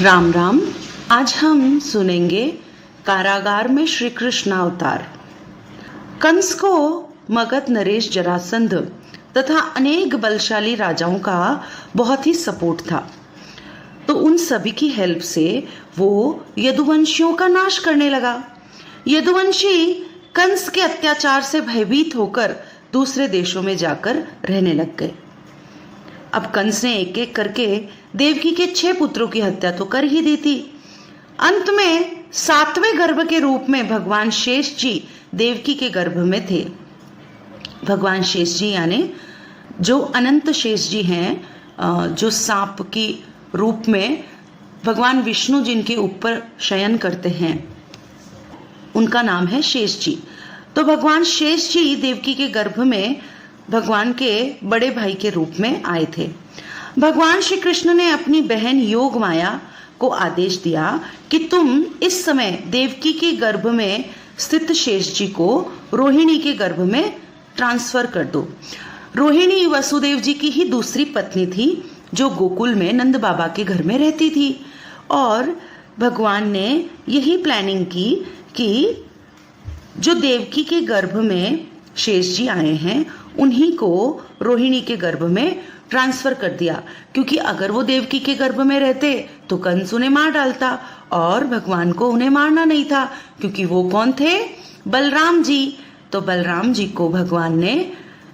राम राम। आज हम सुनेंगे कारागार में श्री कृष्ण अवतार। कंस को मगध नरेश जरासंध तथा अनेक बलशाली राजाओं का बहुत ही सपोर्ट था, तो उन सभी की हेल्प से वो यदुवंशियों का नाश करने लगा। यदुवंशी कंस के अत्याचार से भयभीत होकर दूसरे देशों में जाकर रहने लग गए। अब कंस ने एक एक करके देवकी के 6 पुत्रों की हत्या तो कर ही दी थी। अंत में 7वें गर्भ के रूप में भगवान शेष जी देवकी के गर्भ में थे। भगवान शेष जी यानी जो अनंत शेष जी हैं, जो सांप की रूप में भगवान विष्णु जिनके ऊपर शयन करते हैं, उनका नाम है शेष जी। तो भगवान शेष जी देवकी के गर्भ में भगवान के बड़े भाई के रूप में आए थे। भगवान श्री कृष्ण ने अपनी बहन योग माया को आदेश दिया कि तुम इस समय देवकी के गर्भ में स्थित शेष जी को रोहिणी के गर्भ में ट्रांसफर कर दो। रोहिणी वसुदेव जी की ही दूसरी पत्नी थी, जो गोकुल में नंद बाबा के घर में रहती थी। और भगवान ने यही प्लानिंग की कि जो देवकी के गर्भ में शेष जी आए हैं उन्हीं को रोहिणी के गर्भ में ट्रांसफर कर दिया, क्योंकि अगर वो देवकी के गर्भ में रहते तो कंस उन्हें मार डालता और भगवान को उन्हें मारना नहीं था, क्योंकि वो कौन थे? बलराम जी। तो बलराम जी को भगवान ने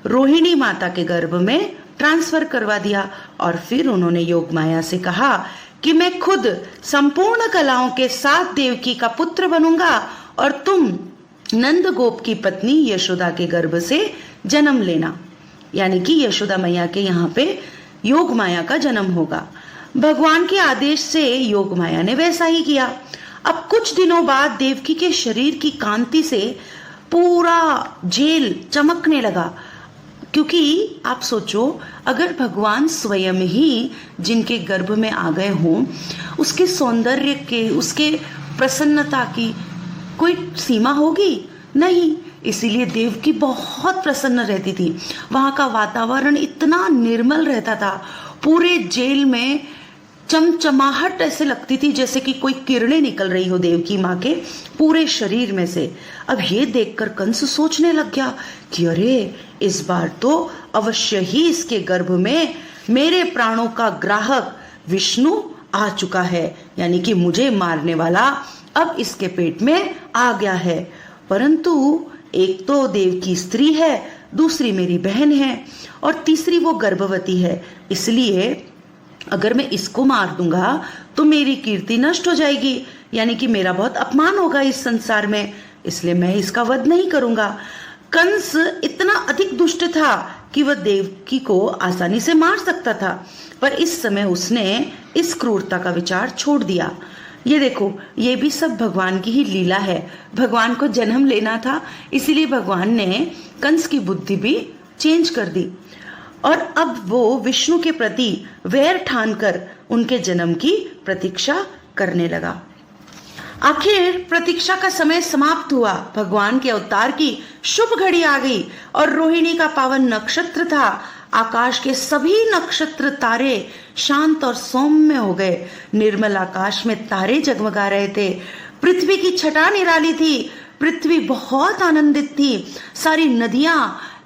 रोहिणी माता के गर्भ में ट्रांसफर करवा दिया। और फिर उन्होंने योग माया से कहा कि मैं खुद संपूर्ण कलाओं के साथ देवकी का पुत्र बनूंगा और तुम नंद गोप की पत्नी यशोदा के गर्भ से जन्म लेना, यानी कि यशोदा मैया के यहाँ पे योग माया का जन्म होगा। भगवान के आदेश से योग माया ने वैसा ही किया। अब कुछ दिनों बाद देवकी के शरीर की कांति से पूरा जेल चमकने लगा, क्योंकि आप सोचो, अगर भगवान स्वयं ही जिनके गर्भ में आ गए हों, उसके सौंदर्य के, उसके प्रसन्नता की कोई सीमा होगी? नहीं। इसीलिए देवकी बहुत प्रसन्न रहती थी। वहां का वातावरण इतना निर्मल रहता था, पूरे जेल में चमचमाहट ऐसे लगती थी जैसे कि कोई किरणें निकल रही हो देवकी माँ के पूरे शरीर में से। अब ये देखकर कंस सोचने लग गया कि अरे, इस बार तो अवश्य ही इसके गर्भ में मेरे प्राणों का ग्राहक विष्णु आ चुका है, यानी कि मुझे मारने वाला अब इसके पेट में आ गया है। परंतु एक तो देवकी स्त्री है, दूसरी मेरी बहन है और तीसरी वो गर्भवती है, इसलिए अगर मैं इसको मार दूंगा तो मेरी कीर्ति नष्ट हो जाएगी, यानी कि मेरा बहुत अपमान होगा इस संसार में, इसलिए मैं इसका वध नहीं करूंगा। कंस इतना अधिक दुष्ट था कि वह देवकी को आसानी से मार सकता था, पर इस समय उसने इस क्रूरता का विचार छोड़ दिया। ये देखो, ये भी सब भगवान की ही लीला है। भगवान को जन्म लेना था, इसीलिए भगवान ने कंस की बुद्धि भी चेंज कर दी और अब वो विष्णु के प्रति वैर ठानकर उनके जन्म की प्रतीक्षा करने लगा। आखिर प्रतीक्षा का समय समाप्त हुआ। भगवान के अवतार की शुभ घड़ी आ गई और रोहिणी का पावन नक्षत्र था। आकाश के सभी नक्षत्र तारे शांत और सौम्य हो गए। निर्मल आकाश में तारे जगमगा रहे थे। पृथ्वी की छटा निराली थी। पृथ्वी बहुत आनंदित थी। सारी नदियां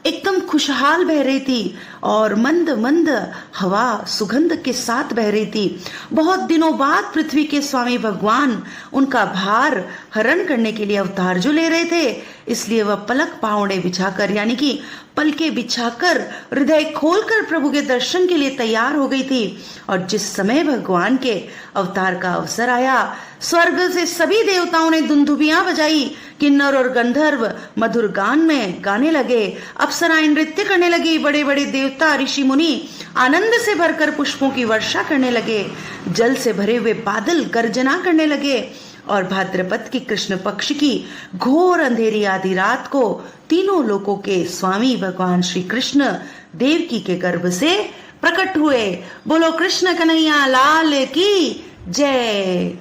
एकदम खुशहाल बह रही थी और मंद मंद हवा सुगंध के साथ बह रही थी। बहुत दिनों बाद पृथ्वी के स्वामी भगवान उनका भार हरण करने के लिए अवतार जो ले रहे थे, इसलिए वह पलक पावड़े बिछाकर, यानी कि पलके बिछाकर, हृदय खोलकर प्रभु के दर्शन के लिए तैयार हो गई थी। और जिस समय भगवान के अवतार का अवसर आया, स्वर्ग से सभी देवताओं ने दुंदुभियां बजाई, किन्नर और गंधर्व मधुर गान में गाने लगे, अप्सराएं नृत्य करने लगी, बड़े बड़े देवता ऋषि मुनि आनंद से भरकर पुष्पों की वर्षा करने लगे, जल से भरे हुए बादल गर्जना करने लगे और भाद्रपद की कृष्ण पक्ष की घोर अंधेरी आधी रात को तीनों लोकों के स्वामी भगवान श्री कृष्ण देवकी के गर्भ से प्रकट हुए। बोलो कृष्ण कन्हैया लाल की जय।